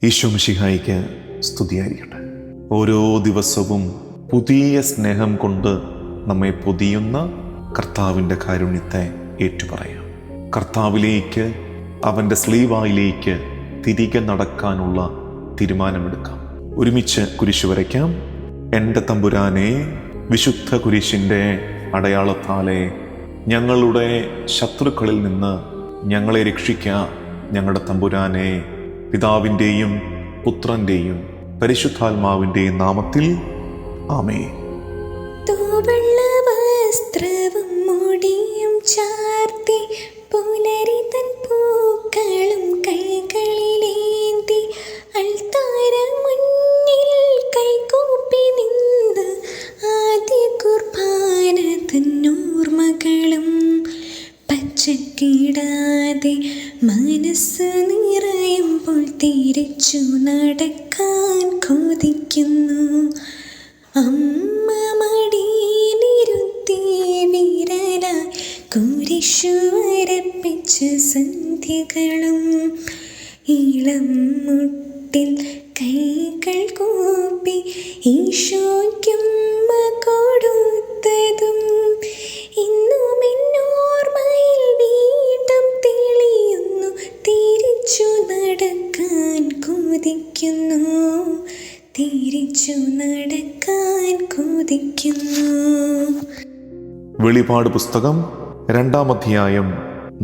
ഈശോ മിശിഹായിക്ക് സ്തുതിയായിരിക്കട്ടെ. ഓരോ ദിവസവും പുതിയ സ്നേഹം കൊണ്ട് നമ്മെ പൊതിയുന്ന കർത്താവിൻ്റെ കാരുണ്യത്തെ ഏറ്റുപറയാം. കർത്താവിലേക്ക്, അവൻ്റെ സ്ലീവായിലേക്ക് തിരികെ നടക്കാനുള്ള തീരുമാനമെടുക്കാം. ഒരുമിച്ച് കുരിശ് വരയ്ക്കാം. എൻ്റെ തമ്പുരാനെ, വിശുദ്ധ കുരിശിൻ്റെ അടയാളത്താലെ ഞങ്ങളുടെ ശത്രുക്കളിൽ നിന്ന് ഞങ്ങളെ രക്ഷിക്കുക. ഞങ്ങളുടെ തമ്പുരാനെ, പിതാവിൻ്റെയും പുത്രൻ്റെയും പരിശുദ്ധാത്മാവിൻ്റെയും നാമത്തിൽ ആമേൻ. തൂവെള്ള വസ്ത്രവും മുടിയും ചാർത്തി, പുലരി തൻ പൂക്കളും കൈകളിലേന്തി, അൾത്താര മുന്നിൽ കൈകൂപ്പി നിന്ന്, ആദ്യ കുർബാന തന്നോർമ്മകളും പച്ചക്കിടാതെ മനസ്സ് നിറയുമ്പോൾ തിരിച്ചു നടക്കാൻ കൊതിക്കുന്നു. അമ്മ മടിയിലിരുത്തി വിരലായി കുരിശു വരപ്പിച്ച സന്ധ്യകളും, ഇളം മുട്ടിൽ കൈകൾ കൂപ്പി ഈശോയ്ക്കുമ്മ കൊടുത്തതും, ഇന്നും എന്നോർമ്മയിൽ വീണ്ടും തെളിയുന്നു. തിരിച്ചു നടക്കാൻ കൊതിക്കുന്നു, തിരിച്ചു നടക്കാൻ കൊതിക്കുന്നു. വെളിപാട് പുസ്തകം 2-ാം അധ്യായം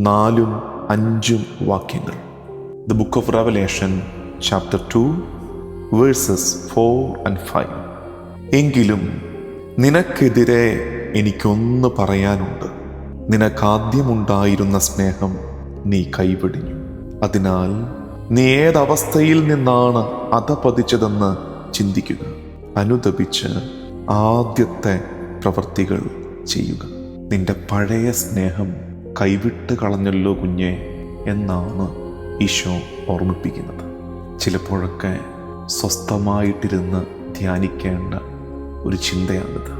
4-5 വാക്യങ്ങൾ. The book of revelation chapter 2 versus 4 and 5. എങ്കിലും നിനക്കെതിരെ എനിക്കൊന്ന് പറയാനുണ്ട്. നിനക്കാദ്യമുണ്ടായിരുന്ന സ്നേഹം നീ കൈവെടിഞ്ഞു. അതിനാൽ നീ ഏതവസ്ഥയിൽ നിന്നാണ് അധപതിച്ചതെന്ന് ചിന്തിക്കുക. അനുതപിച്ച് ആദ്യത്തെ പ്രവൃത്തികൾ ചെയ്യുക. നിന്റെ പഴയ സ്നേഹം കൈവിട്ട് കളഞ്ഞല്ലോ കുഞ്ഞെ എന്നാണ് ഈശോ ഓർമ്മിപ്പിക്കുന്നത്. ചിലപ്പോഴൊക്കെ സ്വസ്ഥമായിട്ടിരുന്ന് ധ്യാനിക്കേണ്ട ഒരു ചിന്തയാണിത്.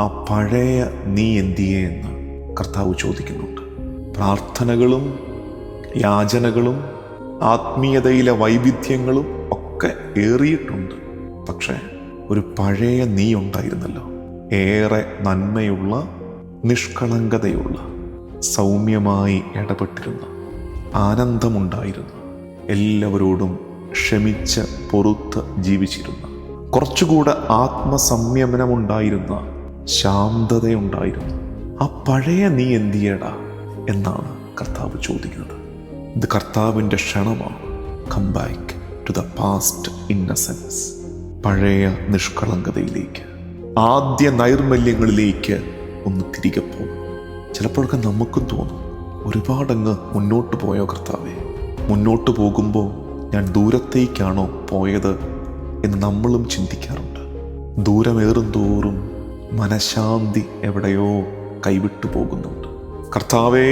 ആ പഴയ നീ എന്തിയെ എന്ന് കർത്താവ് ചോദിക്കുന്നുണ്ട്. പ്രാർത്ഥനകളും യാചനകളും ആത്മീയതയിലെ വൈവിധ്യങ്ങളും ഒക്കെ ഏറിയിട്ടുണ്ട്. പക്ഷേ ഒരു പഴയ നീ ഉണ്ടായിരുന്നല്ലോ. ഏറെ നന്മയുള്ള, നിഷ്കളങ്കതയുള്ള, സൗമ്യമായി ഇടപെട്ടിരുന്ന, ആനന്ദമുണ്ടായിരുന്ന, എല്ലാവരോടും ക്ഷമിച്ച് പൊറുത്ത് ജീവിച്ചിരുന്ന, കുറച്ചുകൂടെ ആത്മസംയമനമുണ്ടായിരുന്ന, ശാന്തതയുണ്ടായിരുന്ന ആ പഴയ നീ എന്തിയേടാ എന്നാണ് കർത്താവ് ചോദിക്കുന്നത്. ഇത് കർത്താവിൻ്റെ ക്ഷണമാണ്. Come back to the past innocence. പഴയ നിഷ്കളങ്കതയിലേക്ക്, ആദ്യ നൈർമല്യങ്ങളിലേക്ക് ഒന്ന് തിരികെ പോകും. ചിലപ്പോഴൊക്കെ നമുക്കും തോന്നും, ഒരുപാടങ്ങ് മുന്നോട്ട് പോയോ കർത്താവേ, മുന്നോട്ട് പോകുമ്പോൾ ഞാൻ ദൂരത്തേക്കാണോ പോയത് എന്ന് നമ്മളും ചിന്തിക്കാറുണ്ട്. ദൂരമേറും തോറും മനഃശാന്തി എവിടെയോ കൈവിട്ടു പോകുന്നുണ്ട്. കർത്താവേ,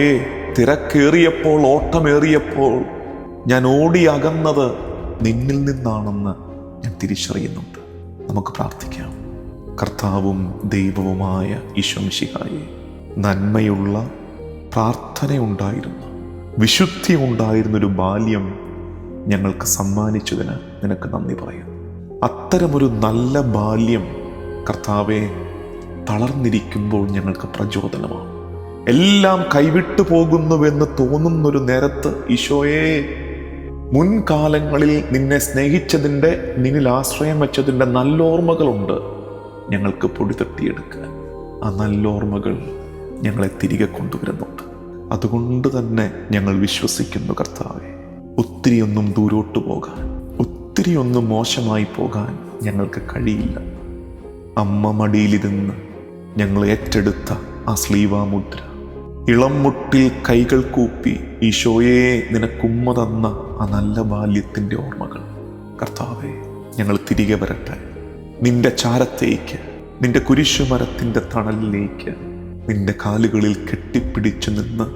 തിരക്കേറിയപ്പോൾ, ഓട്ടമേറിയപ്പോൾ ഞാൻ ഓടി അകന്നത് നിന്നിൽ നിന്നാണെന്ന് ഞാൻ തിരിച്ചറിയുന്നുണ്ട്. നമുക്ക് പ്രാർത്ഥിക്കാം. കർത്താവും ദൈവവുമായ ഈശോ മിശിഹായേ, നന്മയുള്ള, പ്രാർത്ഥനയുണ്ടായിരുന്ന, വിശുദ്ധി ഉണ്ടായിരുന്നൊരു ബാല്യം ഞങ്ങൾക്ക് സമ്മാനിച്ചതിന് നിനക്ക് നന്ദി പറയാം. അത്തരമൊരു നല്ല ബാല്യം കർത്താവെ തളർന്നിരിക്കുമ്പോൾ ഞങ്ങൾക്ക് പ്രചോദനമാണ്. എല്ലാം കൈവിട്ടു പോകുന്നുവെന്ന് തോന്നുന്നൊരു നേരത്ത് ഈശോയെ, മുൻകാലങ്ങളിൽ നിന്നെ സ്നേഹിച്ചതിൻ്റെ, നിന്നിൽ ആശ്രയം വെച്ചതിൻ്റെ നല്ലോർമ്മകളുണ്ട് ഞങ്ങൾക്ക് പൊടി തട്ടിയെടുക്കാൻ. ആ നല്ലോർമ്മകൾ ഞങ്ങളെ തിരികെ കൊണ്ടുവരുന്നുണ്ട്. അതുകൊണ്ട് തന്നെ ഞങ്ങൾ വിശ്വസിക്കുന്നു കർത്താവെ, ഒത്തിരിയൊന്നും ദൂരോട്ട് പോകാൻ, ഒത്തിരിയൊന്നും മോശമായി പോകാൻ ഞങ്ങൾക്ക് കഴിയില്ല. അമ്മ മടിയിലിരുന്ന് ഞങ്ങൾ ഏറ്റെടുത്ത ആ സ്ലീവാമുദ്ര, ഇളം മുട്ടിൽ കൈകൾ കൂപ്പി ഈശോയെ നിനക്കുമ്മ തന്ന ആ നല്ല ബാല്യത്തിൻ്റെ ഓർമ്മകൾ കർത്താവെ ഞങ്ങൾ തിരികെ വരട്ടെ. നിന്റെ ചാരത്തേക്ക്, നിന്റെ കുരിശുമരത്തിൻ്റെ തണലിലേക്ക്, നിന്റെ കാലുകളിൽ കെട്ടിപ്പിടിച്ചു നിന്ന്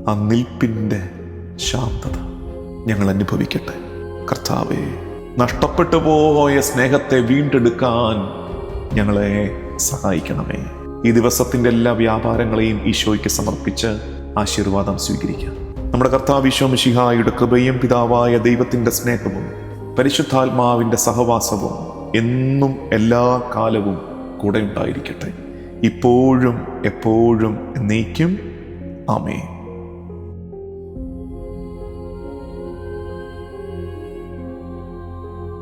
ആ നിൽപ്പിൻ്റെ ശാന്തത ഞങ്ങൾ അനുഭവിക്കട്ടെ. കർത്താവെ, നഷ്ടപ്പെട്ടു പോയ സ്നേഹത്തെ വീണ്ടെടുക്കാൻ ഞങ്ങളെ സഹായിക്കണമേ. ഈ ദിവസത്തിൻ്റെ എല്ലാ വ്യാപാരങ്ങളെയും ഈശോയ്ക്ക് സമർപ്പിച്ച് ആശീർവാദം സ്വീകരിക്കാം. നമ്മുടെ കർത്താവ് ഈശോ മിശിഹായുടെ കൃപയും പിതാവായ ദൈവത്തിൻ്റെ സ്നേഹവും പരിശുദ്ധാത്മാവിൻ്റെ സഹവാസവും എന്നും എല്ലാ കാലവും കൂടെ ഉണ്ടായിരിക്കട്ടെ, ഇപ്പോഴും എപ്പോഴും എന്നേക്കും. ആമേൻ.